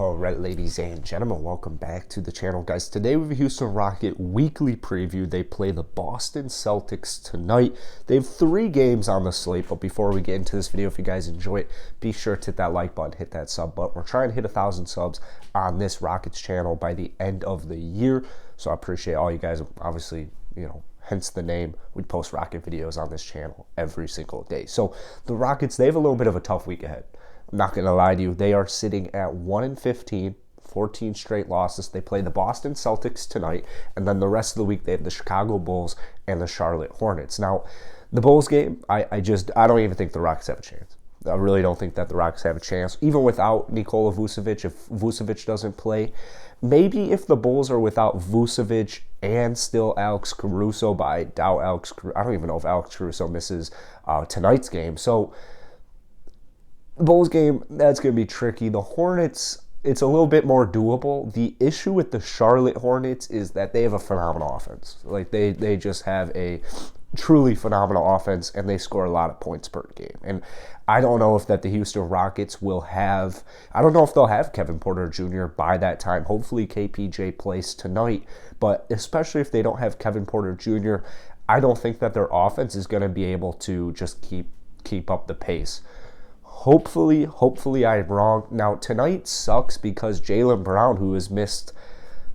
All right, ladies and gentlemen, welcome back to the channel, guys. Today with a Houston Rocket weekly preview. They play the Boston Celtics tonight. They have 3 games on the slate, but before we get into this video, if you guys enjoy it, be sure to hit that like button, hit that sub button. We're trying to hit 1,000 subs on this Rockets channel by the end of the year, so I appreciate all you guys. Obviously, hence the name. We post Rocket videos on this channel every single day. So the Rockets, they have a little bit of a tough week ahead. I'm not going to lie to you. They are sitting at 1-15, 14 straight losses. They play the Boston Celtics tonight, and then the rest of the week they have the Chicago Bulls and the Charlotte Hornets. Now, the Bulls game, I don't even think the Rockets have a chance. I really don't think that the Rockets have a chance, even without Nikola Vucevic. If Vucevic doesn't play, maybe if the Bulls are without Vucevic and still Alex Caruso, but I doubt I don't even know if Alex Caruso misses tonight's game. So the Bulls game, that's going to be tricky. The Hornets, it's a little bit more doable. The issue with the Charlotte Hornets is that they have a phenomenal offense. Like, they just have a truly phenomenal offense, and they score a lot of points per game. And I don't know if that the Houston Rockets will have, I don't know if they'll have Kevin Porter Jr. by that time. Hopefully KPJ plays tonight, but especially if they don't have Kevin Porter Jr., I don't think that their offense is going to be able to just keep up the pace. Hopefully I'm wrong. Now, tonight sucks because Jaylen Brown, who has missed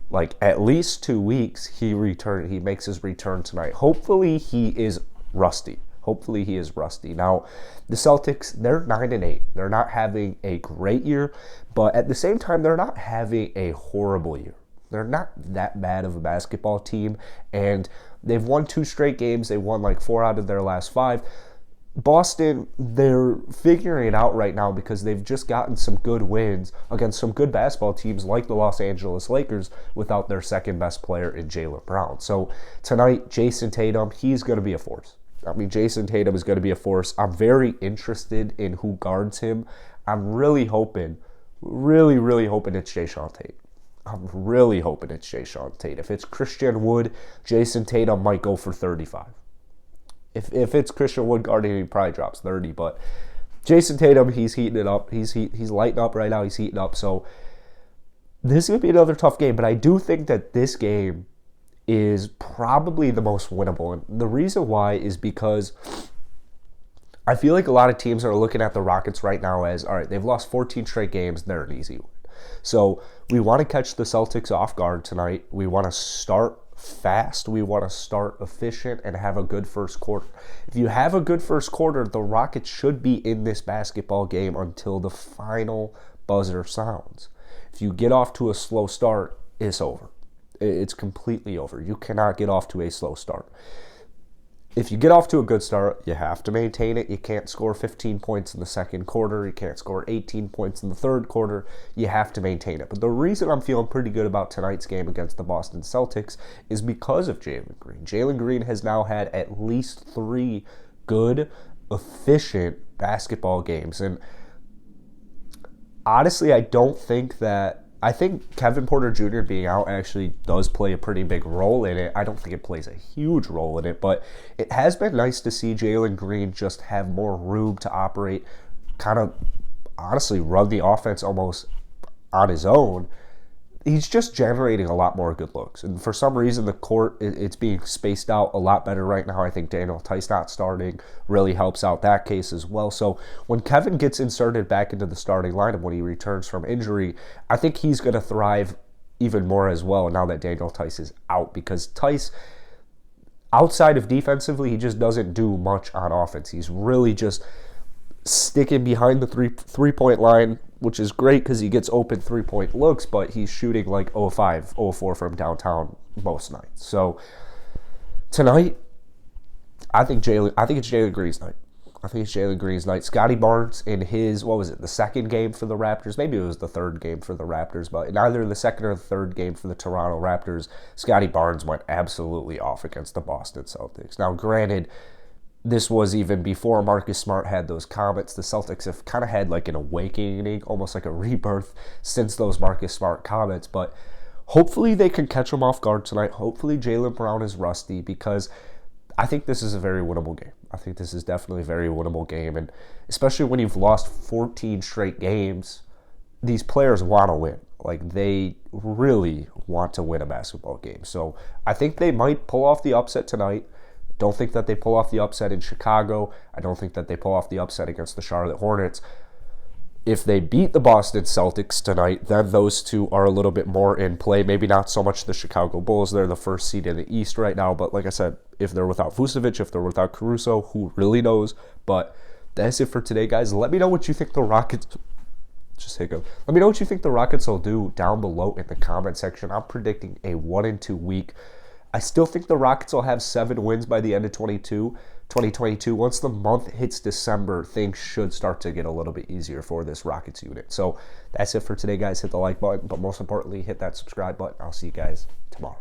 like at least 2 weeks, he makes his return tonight. Hopefully he is rusty. Now, the Celtics, they're 9-8. They're not having a great year, but at the same time, they're not having a horrible year. They're not that bad of a basketball team, and they've won 2 straight games. They won like 4 out of their last 5. Boston, they're figuring it out right now because they've just gotten some good wins against some good basketball teams like the Los Angeles Lakers without their second best player in Jaylen Brown. So tonight, Jason Tatum, he's going to be a force. Jason Tatum is going to be a force. I'm very interested in who guards him. I'm really hoping it's Jae'Sean Tate. I'm really hoping it's Jae'Sean Tate. If it's Christian Wood, Jason Tatum might go for 35. If it's Christian Wood guarding, he probably drops 30. But Jason Tatum, he's heating it up. He's lighting up right now. He's heating up. So this is going to be another tough game. But I do think that this game is probably the most winnable. And the reason why is because I feel like a lot of teams are looking at the Rockets right now as, all right, they've lost 14 straight games. They're an easy win. So we want to catch the Celtics off guard tonight. We want to start fast. We want to start efficient and have a good first quarter. If you have a good first quarter, the Rockets should be in this basketball game until the final buzzer sounds. If you get off to a slow start, it's over. It's completely over. You cannot get off to a slow start. If you get off to a good start, you have to maintain it. You can't score 15 points in the second quarter. You can't score 18 points in the third quarter. You have to maintain it. But the reason I'm feeling pretty good about tonight's game against the Boston Celtics is because of Jalen Green. Jalen Green has now had at least 3 good, efficient basketball games. And honestly, I think Kevin Porter Jr. being out actually does play a pretty big role in it. I don't think it plays a huge role in it, but it has been nice to see Jalen Green just have more room to operate, kind of honestly run the offense almost on his own. He's just generating a lot more good looks. And for some reason, the court, it's being spaced out a lot better right now. I think Daniel Theis not starting really helps out that case as well. So when Kevin gets inserted back into the starting lineup when he returns from injury, I think he's going to thrive even more as well now that Daniel Theis is out, because Theis, outside of defensively, he just doesn't do much on offense. He's really just sticking behind the three-point line, which is great because he gets open 3-point looks, but he's shooting like 0-5, 0-4 from downtown most nights. So tonight, I think it's Jalen Green's night. Scottie Barnes in his, the second game for the Raptors? Maybe it was the third game for the Raptors, but in either the second or the third game for the Toronto Raptors, Scottie Barnes went absolutely off against the Boston Celtics. Now, granted, this was even before Marcus Smart had those comments. The Celtics have kind of had like an awakening, almost like a rebirth since those Marcus Smart comments. But hopefully they can catch him off guard tonight. Hopefully Jaylen Brown is rusty, because I think this is a very winnable game. I think this is definitely a very winnable game. And especially when you've lost 14 straight games, these players want to win. Like, they really want to win a basketball game. So I think they might pull off the upset tonight. Don't think that they pull off the upset in Chicago. I don't think that they pull off the upset against the Charlotte Hornets. If they beat the Boston Celtics tonight, then those two are a little bit more in play. Maybe not so much the Chicago Bulls. They're the first seed in the East right now. But like I said, if they're without Vucevic, if they're without Caruso, who really knows? But that's it for today, guys. Let me know what you think the Rockets... Let me know what you think the Rockets will do down below in the comment section. I'm predicting a 1-2 week. I still think the Rockets will have 7 wins by the end of 2022. Once the month hits December, things should start to get a little bit easier for this Rockets unit. So that's it for today, guys. Hit the like button, but most importantly, hit that subscribe button. I'll see you guys tomorrow.